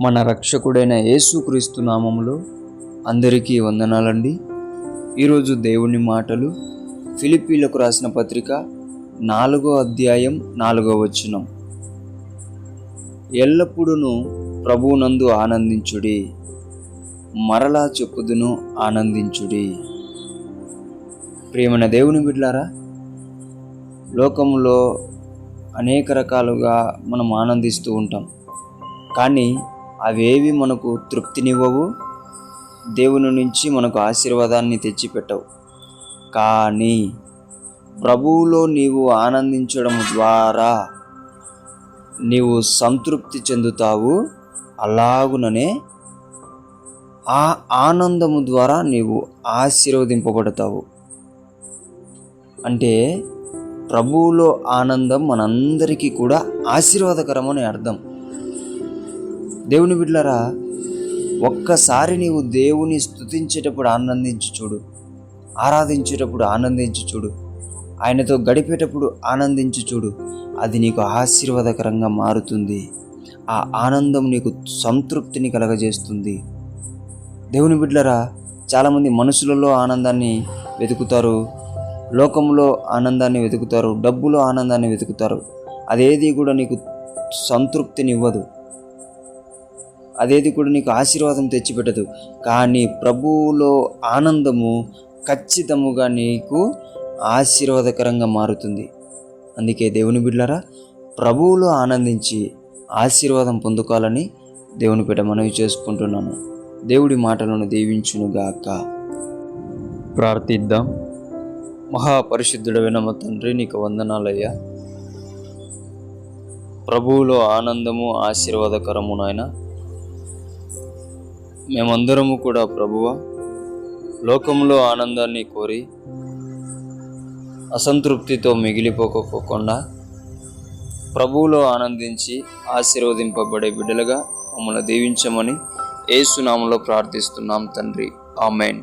మన రక్షకుడైన యేసుక్రీస్తు నామములో అందరికీ వందనాలండి. ఈరోజు దేవుని మాటలు ఫిలిప్పీలకు రాసిన పత్రిక 4వ అధ్యాయం 4వ వచనం. ఎల్లప్పుడూ ప్రభువునందు ఆనందించుడి, మరలా చెప్పుదును ఆనందించుడి. ప్రియమైన దేవుని బిడ్డలారా, లోకంలో అనేక రకాలుగా మనం ఆనందిస్తూ ఉంటాం, కానీ అవేవి మనకు తృప్తినివ్వవు, దేవుని నుంచి మనకు ఆశీర్వాదాన్ని తెచ్చిపెట్టవు. కానీ ప్రభువులో నీవు ఆనందించడం ద్వారా నీవు సంతృప్తి చెందుతావు. అలాగుననే ఆ ఆనందము ద్వారా నీవు ఆశీర్వదింపబడతావు. అంటే ప్రభువులో ఆనందం మనందరికీ కూడా ఆశీర్వాదకరమని అర్థం. దేవుని బిడ్డలారా, ఒక్కసారి నీవు దేవుని స్తుతించేటప్పుడు ఆనందించి చూడు, ఆరాధించేటప్పుడు ఆనందించి చూడు, ఆయనతో గడిపేటప్పుడు ఆనందించి చూడు. అది నీకు ఆశీర్వాదకరంగా మారుతుంది. ఆ ఆనందం నీకు సంతృప్తిని కలగజేస్తుంది. దేవుని బిడ్డలారా, చాలామంది మనుషులలో ఆనందాన్ని వెతుకుతారు, లోకంలో ఆనందాన్ని వెతుకుతారు, డబ్బులో ఆనందాన్ని వెతుకుతారు. అదేది కూడా నీకు సంతృప్తినివ్వదు, అదేది కూడా నీకు ఆశీర్వాదం తెచ్చిపెట్టదు. కానీ ప్రభువులో ఆనందము ఖచ్చితముగా నీకు ఆశీర్వాదకరంగా మారుతుంది. అందుకే దేవుని బిడ్డలారా, ప్రభువులో ఆనందించి ఆశీర్వాదం పొందుకోవాలని దేవుని పేట మనవి చేసుకుంటున్నాను. దేవుడి మాటలను దీవించునుగాక. ప్రార్థిద్దాం. మహాపరిశుద్ధుడైన మా తండ్రి, నీకు వందనాలయ్యా. ప్రభువులో ఆనందము ఆశీర్వాదకరము నాయన. మేమందరము కూడా ప్రభువా, లోకంలో ఆనందాన్ని కోరి అసంతృప్తితో మిగిలిపోకపోకుండా ప్రభువులో ఆనందించి ఆశీర్వదింపబడే బిడ్డలుగా మమ్మల్ని దీవించమని యేసు నామములో ప్రార్థిస్తున్నాం తండ్రి. ఆమేన్.